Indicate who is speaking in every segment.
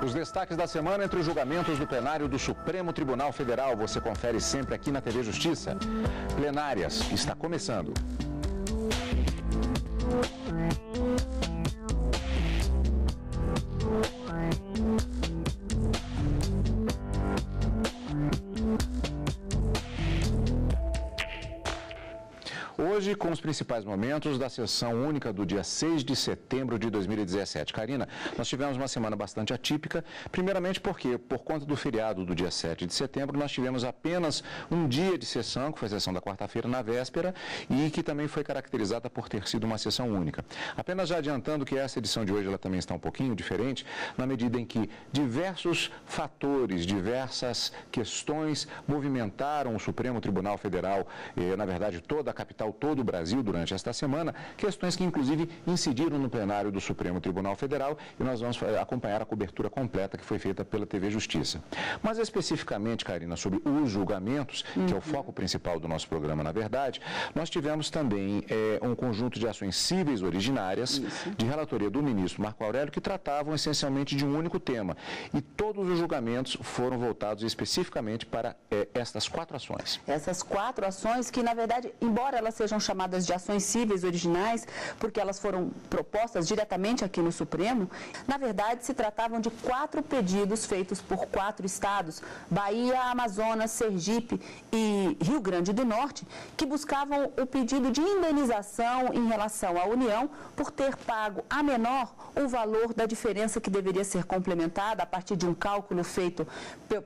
Speaker 1: Os destaques da semana entre os julgamentos do plenário do Supremo Tribunal Federal. Você confere sempre aqui na TV Justiça. Plenárias está começando. Hoje, com os principais momentos da sessão única do dia 6 de setembro de 2017. Karina, nós tivemos uma semana bastante atípica, primeiramente porque, por conta do feriado do dia 7 de setembro, nós tivemos apenas um dia de sessão, que foi a sessão da quarta-feira na véspera, e que também foi caracterizada por ter sido uma sessão única. Apenas já adiantando que essa edição de hoje ela também está um pouquinho diferente, na medida em que diversos fatores, diversas questões movimentaram o Supremo Tribunal Federal, na verdade toda a capital, todo o Brasil durante esta semana, questões que inclusive incidiram no plenário do Supremo Tribunal Federal, e nós vamos acompanhar a cobertura completa que foi feita pela TV Justiça. Mas especificamente, Karina, sobre os julgamentos, que é o foco principal do nosso programa, na verdade, nós tivemos também um conjunto de ações cíveis originárias, de relatoria do ministro Marco Aurélio, que tratavam essencialmente de um único tema. E todos os julgamentos foram voltados especificamente para estas 4 ações.
Speaker 2: Essas 4 ações que, na verdade, embora elas sejam chamadas de ações cíveis originais, porque elas foram propostas diretamente aqui no Supremo, na verdade se tratavam de 4 pedidos feitos por 4 estados, Bahia, Amazonas, Sergipe e Rio Grande do Norte, que buscavam o pedido de indenização em relação à União por ter pago a menor o valor da diferença que deveria ser complementada a partir de um cálculo feito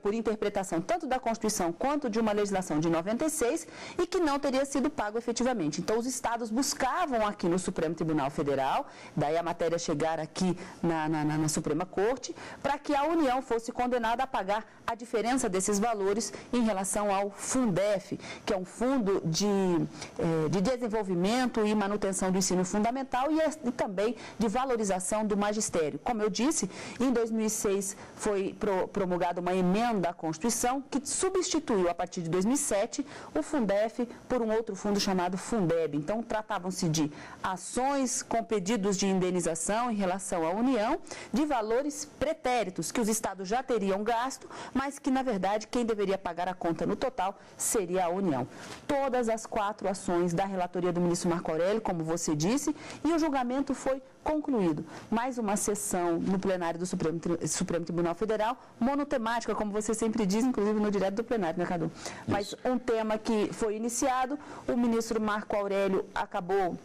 Speaker 2: por interpretação tanto da Constituição quanto de uma legislação de 96 e que não teria sido pago efetivamente. Então, os estados buscavam aqui no Supremo Tribunal Federal, daí a matéria chegar aqui na Suprema Corte, para que a União fosse condenada a pagar a diferença desses valores em relação ao Fundef, que é um fundo de desenvolvimento e manutenção do ensino fundamental e também de valorização do magistério. Como eu disse, em 2006 foi promulgada uma emenda à Constituição que substituiu, a partir de 2007, o Fundef por um outro fundo chamado Fundeb. Então, tratavam-se de ações com pedidos de indenização em relação à União, de valores pretéritos que os estados já teriam gasto, mas que, na verdade, quem deveria pagar a conta no total seria a União. Todas as 4 ações da relatoria do ministro Marco Aurélio, como você disse, e o julgamento foi concluído. Mais uma sessão no plenário do Supremo Tribunal Federal, monotemática, como você sempre diz, inclusive no direto do plenário, né, Cadu? Mas um tema que foi iniciado, o ministro Marco Aurélio acabou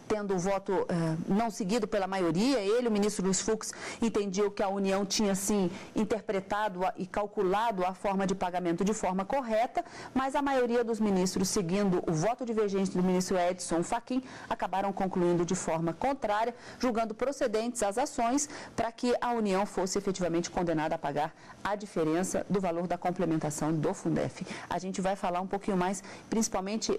Speaker 2: tendo o voto não seguido pela maioria. Ele, o ministro Luiz Fux, entendiam que a União tinha, sim, interpretado e calculado a forma de pagamento de forma correta, mas a maioria dos ministros, seguindo o voto divergente do ministro Edson Fachin, acabaram concluindo de forma contrária, julgando procedentes as ações para que a União fosse efetivamente condenada a pagar a diferença do valor da complementação do Fundef. A gente vai falar um pouquinho mais, principalmente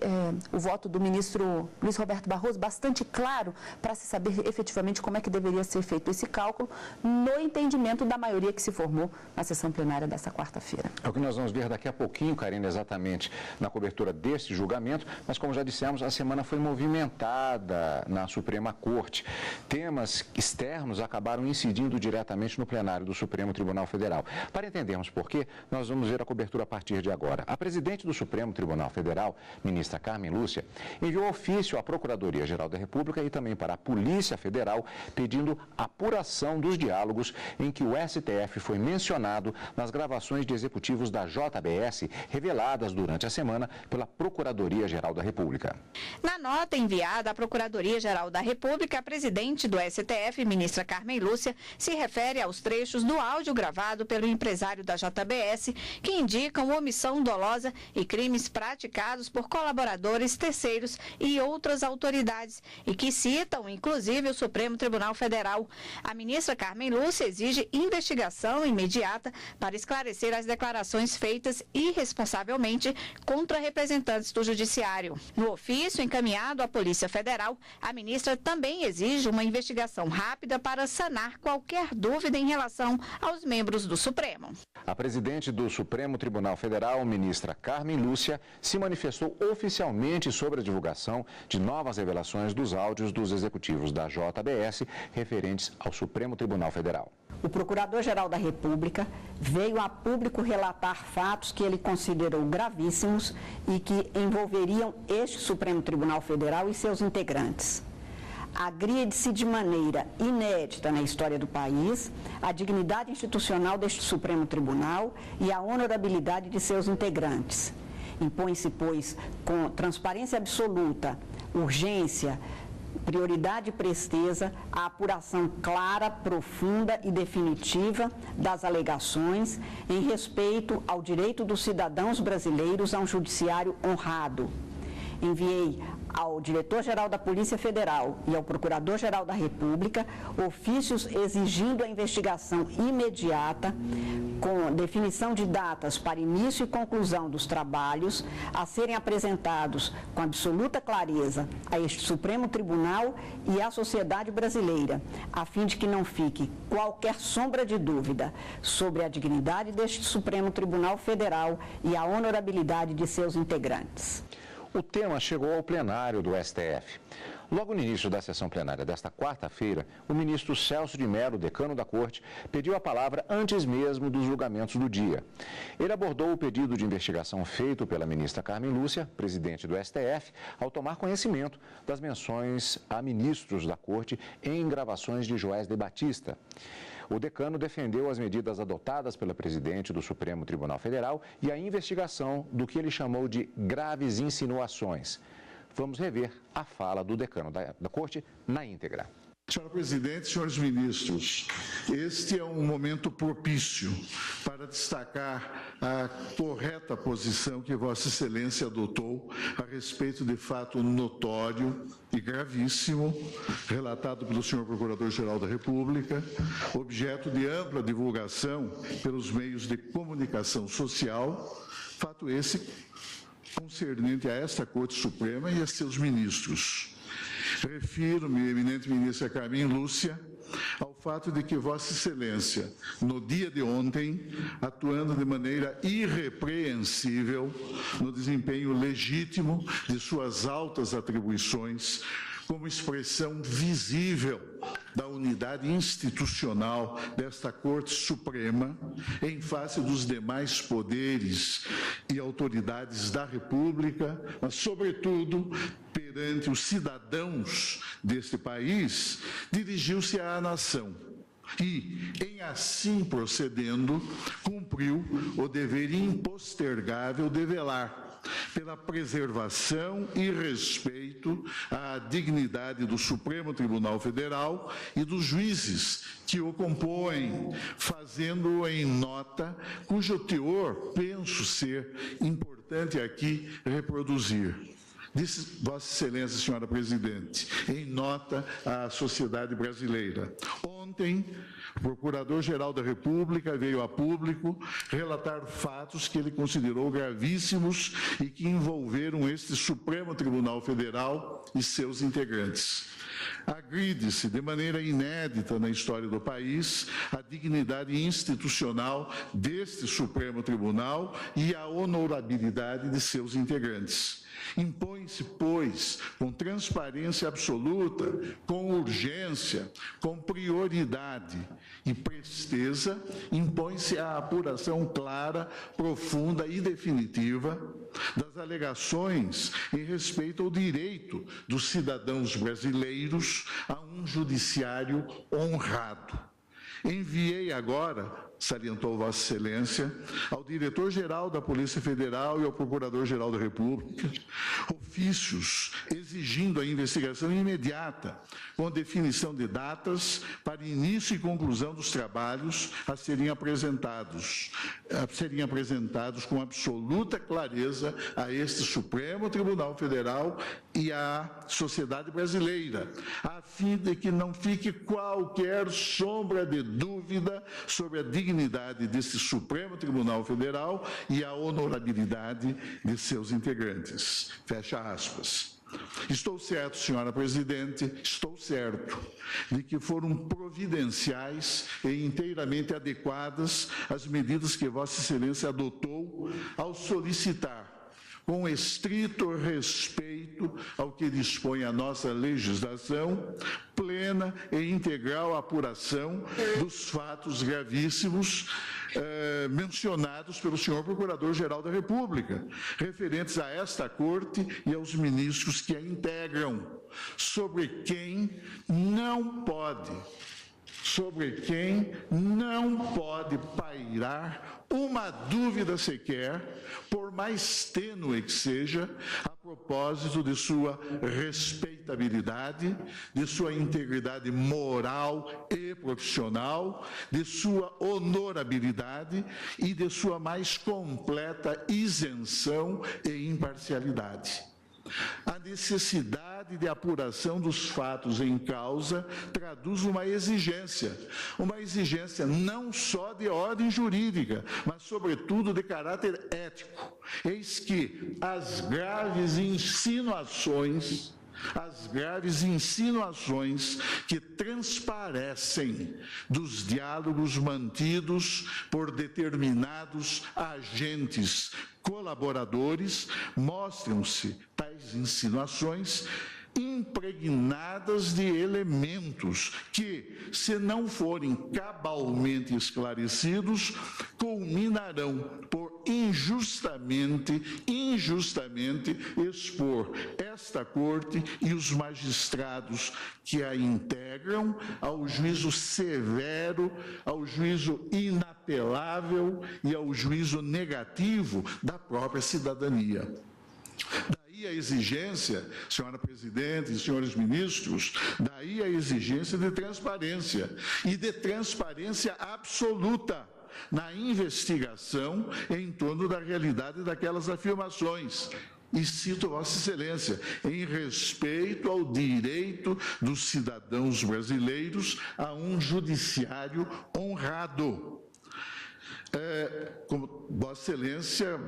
Speaker 2: o voto do ministro Luiz Roberto Barroso, bastante claro para se saber efetivamente como é que deveria ser feito esse cálculo no entendimento da maioria que se formou na sessão plenária desta quarta-feira.
Speaker 1: É o que nós vamos ver daqui a pouquinho, Karina, exatamente na cobertura desse julgamento, mas como já dissemos, a semana foi movimentada na Suprema Corte. Temas externos acabaram incidindo diretamente no plenário do Supremo Tribunal Federal. Para entendermos por quê, nós vamos ver a cobertura a partir de agora. A presidente do Supremo Tribunal Federal, ministra Carmen Lúcia, enviou ofício à Procuradoria-Geral da República e também para a Polícia Federal, pedindo apuração dos diálogos em que o STF foi mencionado nas gravações de executivos da JBS reveladas durante a semana pela Procuradoria-Geral da República.
Speaker 3: Na nota enviada à Procuradoria-Geral da República, a presidente do STF, ministra Carmen Lúcia, se refere aos trechos do áudio gravado pelo empresário da JBS que indicam omissão dolosa e crimes praticados por colaboradores, terceiros e outras autoridades e que citam, inclusive, o Supremo Tribunal Federal. A ministra Carmen Lúcia exige investigação imediata para esclarecer as declarações feitas irresponsavelmente contra representantes do Judiciário. No ofício encaminhado à Polícia Federal, a ministra também exige uma investigação rápida para sanar qualquer dúvida em relação aos membros do Supremo.
Speaker 1: A presidente do Supremo Tribunal Federal, ministra Carmen Lúcia, se manifestou oficialmente sobre a divulgação de novas revelações dos áudios dos executivos da JBS referentes ao Supremo Tribunal Federal.
Speaker 4: o Procurador-Geral da República veio a público relatar fatos que ele considerou gravíssimos e que envolveriam este Supremo Tribunal Federal e seus integrantes. Agride-se de maneira inédita na história do país a dignidade institucional deste Supremo Tribunal e a honorabilidade de seus integrantes. Impõe-se, pois, com transparência absoluta, urgência, prioridade e presteza, a apuração clara, profunda e definitiva das alegações em respeito ao direito dos cidadãos brasileiros a um judiciário honrado. Enviei ao Diretor-Geral da Polícia Federal e ao Procurador-Geral da República ofícios exigindo a investigação imediata, com definição de datas para início e conclusão dos trabalhos a serem apresentados com absoluta clareza a este Supremo Tribunal e à sociedade brasileira, a fim de que não fique qualquer sombra de dúvida sobre a dignidade deste Supremo Tribunal Federal e a honorabilidade de seus integrantes.
Speaker 1: O tema chegou ao plenário do STF. Logo no início da sessão plenária desta quarta-feira, o ministro Celso de Mello, decano da Corte, pediu a palavra antes mesmo dos julgamentos do dia. Ele abordou o pedido de investigação feito pela ministra Carmen Lúcia, presidente do STF, ao tomar conhecimento das menções a ministros da Corte em gravações de Joés de Batista. O decano defendeu as medidas adotadas pela presidente do Supremo Tribunal Federal e a investigação do que ele chamou de graves insinuações. Vamos rever a fala do decano da Corte na íntegra.
Speaker 5: Senhora Presidente, senhores ministros, este é um momento propício para destacar a correta posição que Vossa Excelência adotou a respeito de fato notório e gravíssimo, relatado pelo senhor Procurador-Geral da República, objeto de ampla divulgação pelos meios de comunicação social, fato esse concernente a esta Corte Suprema e a seus ministros. Refiro-me, eminente ministra Carmen Lúcia, ao fato de que Vossa Excelência, no dia de ontem, atuando de maneira irrepreensível no desempenho legítimo de suas altas atribuições, como expressão visível da unidade institucional desta Corte Suprema, em face dos demais poderes e autoridades da República, mas, sobretudo, perante os cidadãos deste país, dirigiu-se à nação e, em assim procedendo, cumpriu o dever impostergável de velar pela preservação e respeito à dignidade do Supremo Tribunal Federal e dos juízes que o compõem, fazendo-o em nota, cujo teor penso ser importante aqui reproduzir. Disse Vossa Excelência, senhora Presidente, em nota à sociedade brasileira. Ontem, o Procurador-Geral da República veio a público relatar fatos que ele considerou gravíssimos e que envolveram este Supremo Tribunal Federal e seus integrantes. Agride-se de maneira inédita na história do país a dignidade institucional deste Supremo Tribunal e a honorabilidade de seus integrantes. Impõe-se, pois, com transparência absoluta, com urgência, com prioridade e presteza, impõe-se a apuração clara, profunda e definitiva das alegações em respeito ao direito dos cidadãos brasileiros a um judiciário honrado. Enviei agora, salientou Vossa Excelência, ao Diretor-Geral da Polícia Federal e ao Procurador-Geral da República, ofícios exigindo a investigação imediata, com definição de datas para início e conclusão dos trabalhos a serem apresentados com absoluta clareza a este Supremo Tribunal Federal e à sociedade brasileira, a fim de que não fique qualquer sombra de dúvida sobre a dignidade deste Supremo Tribunal Federal e a honorabilidade de seus integrantes. Fecha aspas. Estou certo, senhora Presidente, estou certo de que foram providenciais e inteiramente adequadas as medidas que Vossa Excelência adotou ao solicitar, com estrito respeito respeito ao que dispõe a nossa legislação, plena e integral apuração dos fatos gravíssimos mencionados pelo senhor Procurador-Geral da República, referentes a esta Corte e aos ministros que a integram, sobre quem não pode pairar uma dúvida sequer, por mais tênue que seja, a propósito de sua respeitabilidade, de sua integridade moral e profissional, de sua honorabilidade e de sua mais completa isenção e imparcialidade. A necessidade de apuração dos fatos em causa traduz uma exigência não só de ordem jurídica, mas, sobretudo, de caráter ético. Eis que as graves insinuações que transparecem dos diálogos mantidos por determinados agentes colaboradores, mostram-se tais insinuações impregnadas de elementos que, se não forem cabalmente esclarecidos, culminarão por injustamente expor esta Corte e os magistrados que a integram ao juízo severo, ao juízo inapelável e ao juízo negativo da própria cidadania. Daí a exigência, senhora presidente e senhores ministros, daí a exigência de transparência, e de transparência absoluta na investigação em torno da realidade daquelas afirmações. E cito Vossa Excelência, em respeito ao direito dos cidadãos brasileiros a um judiciário honrado. Como Vossa Excelência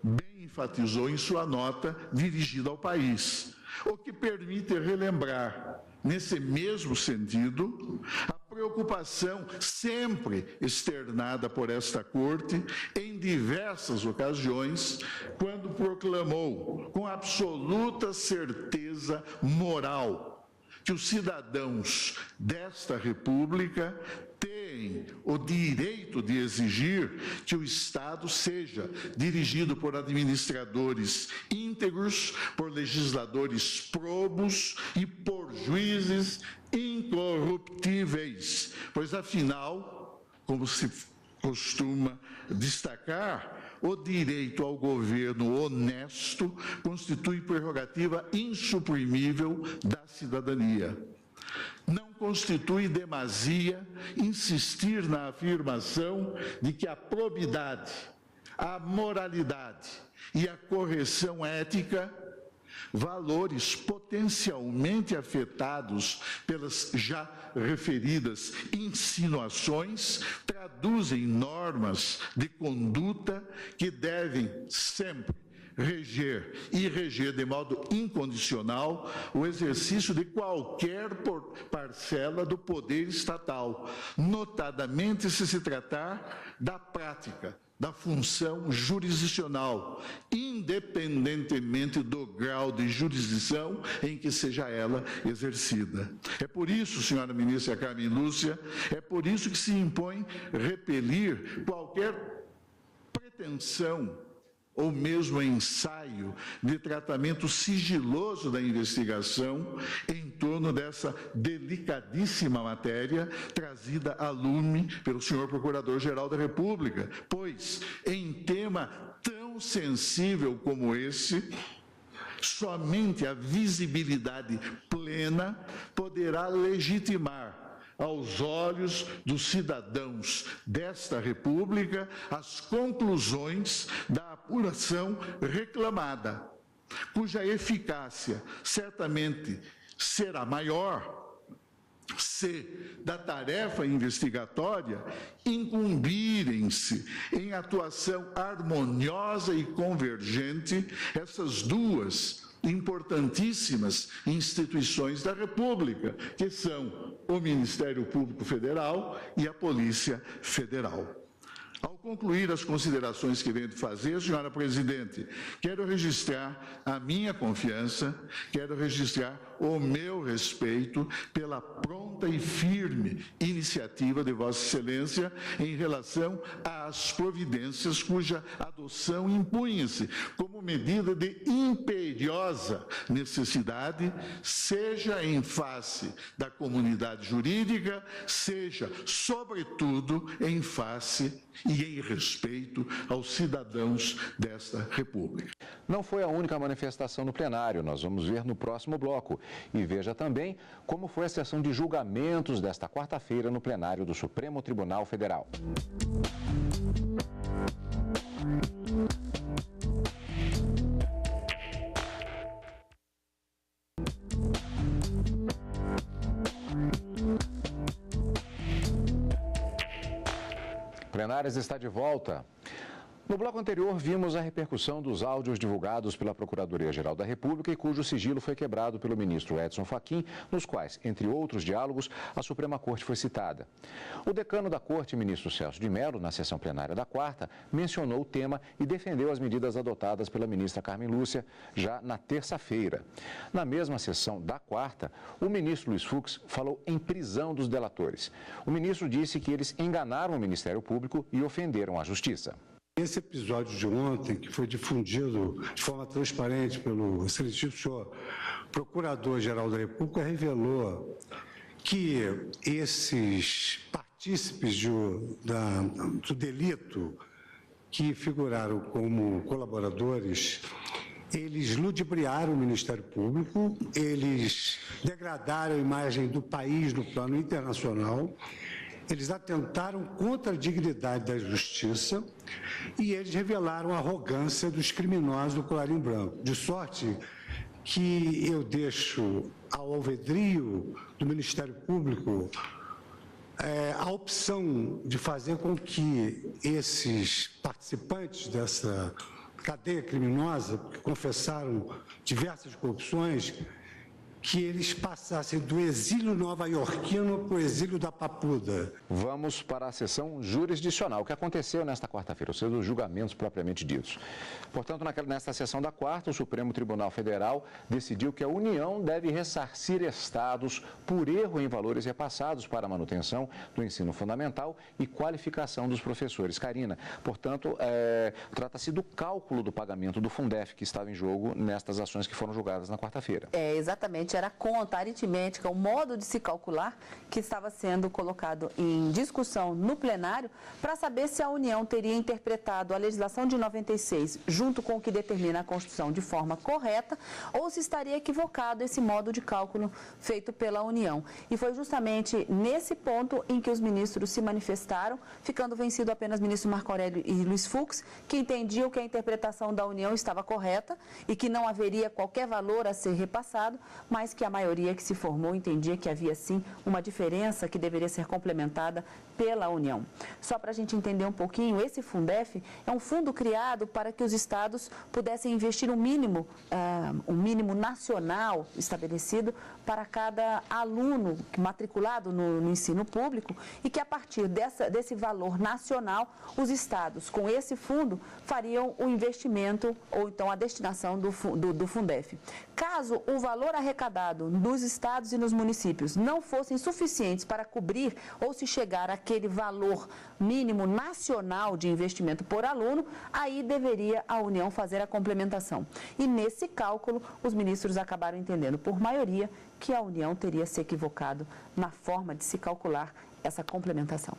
Speaker 5: bem enfatizou em sua nota dirigida ao país, o que permite relembrar, nesse mesmo sentido, a preocupação sempre externada por esta Corte em diversas ocasiões, quando proclamou com absoluta certeza moral que os cidadãos desta República têm o direito de exigir que o Estado seja dirigido por administradores íntegros, por legisladores probos e por juízes incorruptíveis, pois, afinal, como se costuma destacar, o direito ao governo honesto constitui prerrogativa insuprimível da cidadania. Não constitui demasia insistir na afirmação de que a probidade, a moralidade e a correção ética, valores potencialmente afetados pelas já referidas insinuações, traduzem normas de conduta que devem sempre reger de modo incondicional o exercício de qualquer parcela do poder estatal, notadamente se tratar da prática da função jurisdicional, independentemente do grau de jurisdição em que seja ela exercida. É por isso, senhora ministra Carmen Lúcia, é por isso que se impõe repelir qualquer pretensão ou mesmo ensaio de tratamento sigiloso da investigação em torno dessa delicadíssima matéria trazida a lume pelo senhor Procurador-Geral da República, pois, em tema tão sensível como esse, somente a visibilidade plena poderá legitimar aos olhos dos cidadãos desta República as conclusões da apuração reclamada, cuja eficácia certamente será maior se da tarefa investigatória incumbirem-se em atuação harmoniosa e convergente essas duas importantíssimas instituições da República, que são o Ministério Público Federal e a Polícia Federal. Ao concluir as considerações que venho de fazer, senhora presidente, quero registrar a minha confiança, quero registrar o meu respeito pela pronta e firme iniciativa de Vossa Excelência em relação às providências cuja adoção impunha-se como medida de imperiosa necessidade, seja em face da comunidade jurídica, seja, sobretudo, em face e em respeito aos cidadãos desta República.
Speaker 1: Não foi a única manifestação no plenário, nós vamos ver no próximo bloco. E veja também como foi a sessão de julgamentos desta quarta-feira no plenário do Supremo Tribunal Federal. Plenárias está de volta. No bloco anterior, vimos a repercussão dos áudios divulgados pela Procuradoria-Geral da República e cujo sigilo foi quebrado pelo ministro Edson Fachin, nos quais, entre outros diálogos, a Suprema Corte foi citada. O decano da Corte, ministro Celso de Mello, na sessão plenária da quarta, mencionou o tema e defendeu as medidas adotadas pela ministra Carmen Lúcia já na terça-feira. Na mesma sessão da quarta, o ministro Luiz Fux falou em prisão dos delatores. O ministro disse que eles enganaram o Ministério Público e ofenderam a Justiça.
Speaker 6: Esse episódio de ontem, que foi difundido de forma transparente pelo excelentíssimo senhor Procurador-Geral da República, revelou que esses partícipes do delito que figuraram como colaboradores, eles ludibriaram o Ministério Público, eles degradaram a imagem do país no plano internacional, eles atentaram contra a dignidade da justiça e eles revelaram a arrogância dos criminosos do colarinho branco. De sorte que eu deixo ao alvedrio do Ministério Público a opção de fazer com que esses participantes dessa cadeia criminosa, que confessaram diversas corrupções, que eles passassem do exílio nova-iorquino para o exílio da Papuda.
Speaker 1: Vamos para a sessão jurisdicional, que aconteceu nesta quarta-feira, ou seja, os julgamentos propriamente ditos. Portanto, nesta sessão da quarta, o Supremo Tribunal Federal decidiu que a União deve ressarcir estados por erro em valores repassados para a manutenção do ensino fundamental e qualificação dos professores. Karina, portanto, trata-se do cálculo do pagamento do Fundef que estava em jogo nestas ações que foram julgadas na quarta-feira.
Speaker 2: Exatamente. Era a conta aritmética, o modo de se calcular que estava sendo colocado em discussão no plenário para saber se a União teria interpretado a legislação de 96 junto com o que determina a Constituição de forma correta ou se estaria equivocado esse modo de cálculo feito pela União. E foi justamente nesse ponto em que os ministros se manifestaram, ficando vencido apenas o ministro Marco Aurélio e Luiz Fux, que entendiam que a interpretação da União estava correta e que não haveria qualquer valor a ser repassado, mas que a maioria que se formou entendia que havia sim uma diferença que deveria ser complementada pela União. Só para a gente entender um pouquinho, esse Fundef é um fundo criado para que os estados pudessem investir um mínimo nacional estabelecido para cada aluno matriculado no ensino público e que a partir desse valor nacional, os estados com esse fundo fariam o investimento ou então a destinação do Fundef. Caso o valor arrecadado nos estados e nos municípios não fossem suficientes para cobrir ou se chegar àquele valor mínimo nacional de investimento por aluno, aí deveria a União fazer a complementação. E nesse cálculo, os ministros acabaram entendendo, por maioria, que a União teria se equivocado na forma de se calcular essa complementação.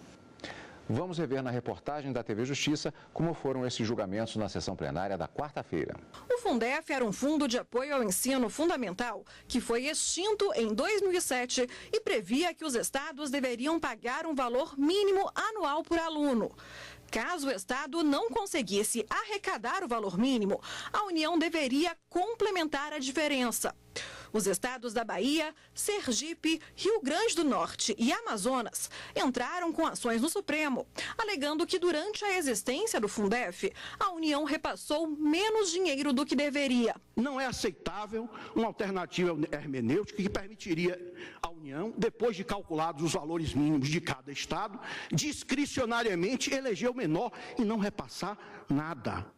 Speaker 1: Vamos rever na reportagem da TV Justiça como foram esses julgamentos na sessão plenária da quarta-feira.
Speaker 7: O Fundef era um fundo de apoio ao ensino fundamental que foi extinto em 2007 e previa que os estados deveriam pagar um valor mínimo anual por aluno. Caso o Estado não conseguisse arrecadar o valor mínimo, a União deveria complementar a diferença. Os estados da Bahia, Sergipe, Rio Grande do Norte e Amazonas entraram com ações no Supremo, alegando que durante a existência do Fundef, a União repassou menos dinheiro do que deveria.
Speaker 8: Não é aceitável uma alternativa hermenêutica que permitiria à União, depois de calculados os valores mínimos de cada estado, discricionariamente eleger o menor e não repassar nada.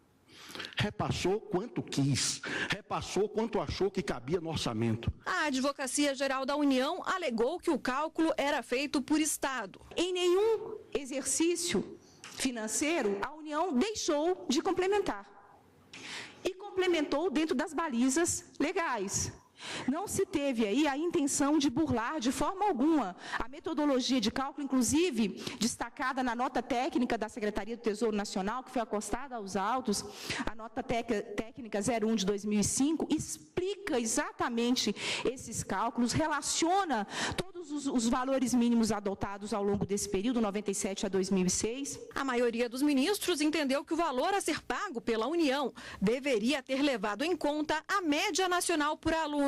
Speaker 8: Repassou quanto quis, repassou quanto achou que cabia no orçamento.
Speaker 7: A Advocacia Geral da União alegou que o cálculo era feito por estado.
Speaker 9: Em nenhum exercício financeiro, a União deixou de complementar. E complementou dentro das balizas legais. Não se teve aí a intenção de burlar de forma alguma a metodologia de cálculo, inclusive destacada na nota técnica da Secretaria do Tesouro Nacional, que foi acostada aos autos, a nota técnica 01 de 2005, explica exatamente esses cálculos, relaciona todos os valores mínimos adotados ao longo desse período, 97 a 2006.
Speaker 7: A maioria dos ministros entendeu que o valor a ser pago pela União deveria ter levado em conta a média nacional por aluno.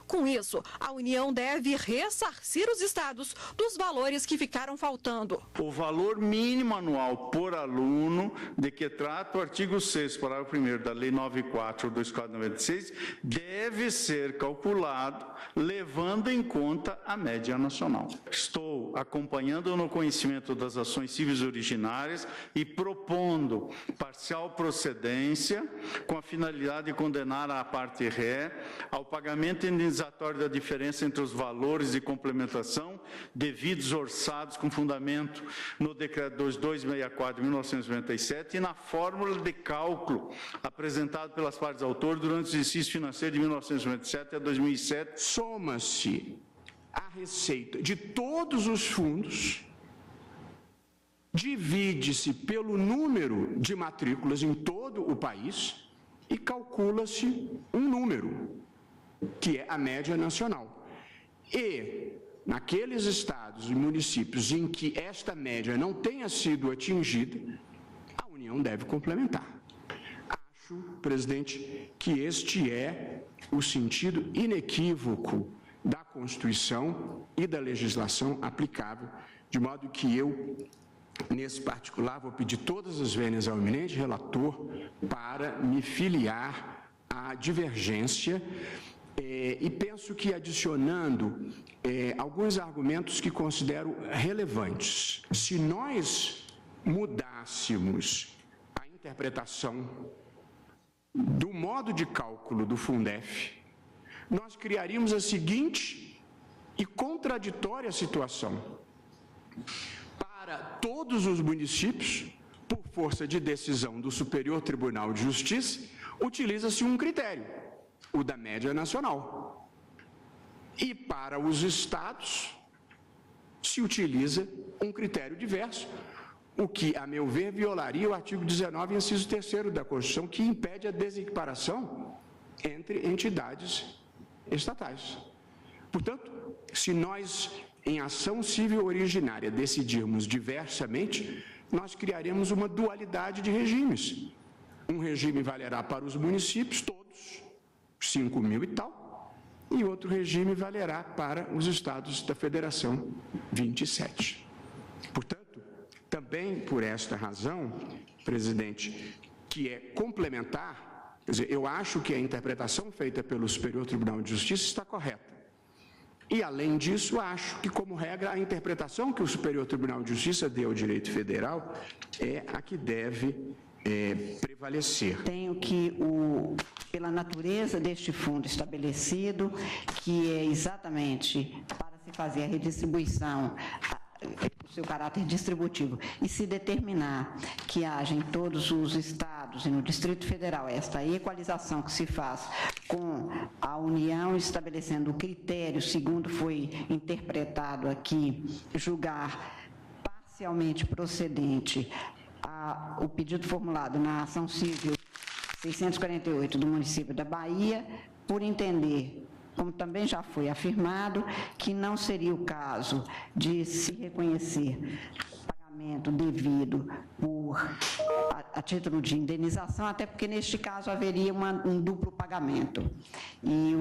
Speaker 7: Com isso, a União deve ressarcir os estados dos valores que ficaram faltando.
Speaker 10: O valor mínimo anual por aluno, de que trata o artigo 6º, parágrafo 1º da Lei 94/2496, deve ser calculado levando em conta a média nacional. Estou acompanhando no conhecimento das ações civis originárias e propondo parcial procedência com a finalidade de condenar a parte ré ao pagamento indenizatório da diferença entre os valores de complementação devidos orçados com fundamento no Decreto 2264 de 1997 e na fórmula de cálculo apresentado pelas partes autores durante o exercício financeiro de 1997 a 2007.
Speaker 11: Soma-se a receita de todos os fundos, divide-se pelo número de matrículas em todo o país e calcula-se um número, que é a média nacional. E, naqueles estados e municípios em que esta média não tenha sido atingida, a União deve complementar. Acho, presidente, que este é o sentido inequívoco da Constituição e da legislação aplicável, de modo que eu, nesse particular, vou pedir todas as vênias ao eminente relator para me filiar à divergência. E penso que adicionando alguns argumentos que considero relevantes. Se nós mudássemos a interpretação do modo de cálculo do Fundef, nós criaríamos a seguinte e contraditória situação. Para todos os municípios, por força de decisão do Superior Tribunal de Justiça, utiliza-se um critério, o da média nacional. E para os estados, se utiliza um critério diverso, o que, a meu ver, violaria o artigo 19, inciso 3º da Constituição, que impede a desequiparação entre entidades estatais. Portanto, se nós, em ação civil originária, decidirmos diversamente, nós criaremos uma dualidade de regimes. Um regime valerá para os municípios todos, 5.000 e tal, e outro regime valerá para os estados da federação, 27. Portanto, também por esta razão, presidente, que é complementar, quer dizer, eu acho que a interpretação feita pelo Superior Tribunal de Justiça está correta. E, além disso, acho que, como regra, a interpretação que o Superior Tribunal de Justiça deu ao direito federal é a que deve prevalecer.
Speaker 4: Tenho que, pela natureza deste fundo estabelecido, que é exatamente para se fazer a redistribuição, o seu caráter distributivo, e se determinar que haja em todos os estados e no Distrito Federal esta equalização que se faz com a União estabelecendo o critério, segundo foi interpretado aqui, julgar parcialmente procedente o pedido formulado na ação civil 648 do município da Bahia, por entender, como também já foi afirmado, que não seria o caso de se reconhecer pagamento devido por a título de indenização, até porque neste caso haveria um duplo pagamento. E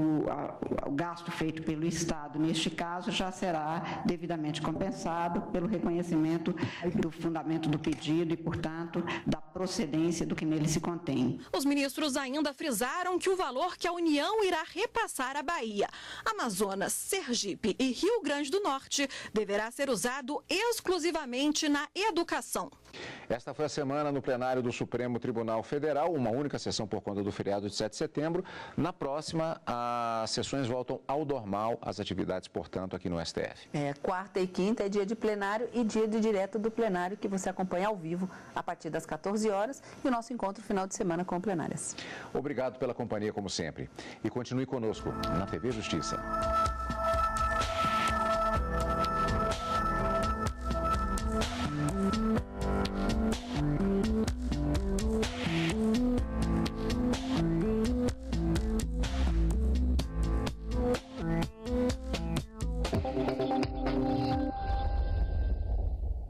Speaker 4: o gasto feito pelo Estado, neste caso, já será devidamente compensado pelo reconhecimento do fundamento do pedido e, portanto, da procedência do que nele se contém.
Speaker 7: Os ministros ainda frisaram que o valor que a União irá repassar à Bahia, Amazonas, Sergipe e Rio Grande do Norte deverá ser usado exclusivamente na educação.
Speaker 1: Esta foi a semana no plenário do Supremo Tribunal Federal, uma única sessão por conta do feriado de 7 de setembro. Na próxima, as sessões voltam ao normal, as atividades, portanto, aqui no STF.
Speaker 2: Quarta e quinta é dia de plenário e dia de direto do plenário, que você acompanha ao vivo a partir das 14 horas e o nosso encontro final de semana com plenárias.
Speaker 1: Obrigado pela companhia, como sempre. E continue conosco na TV Justiça.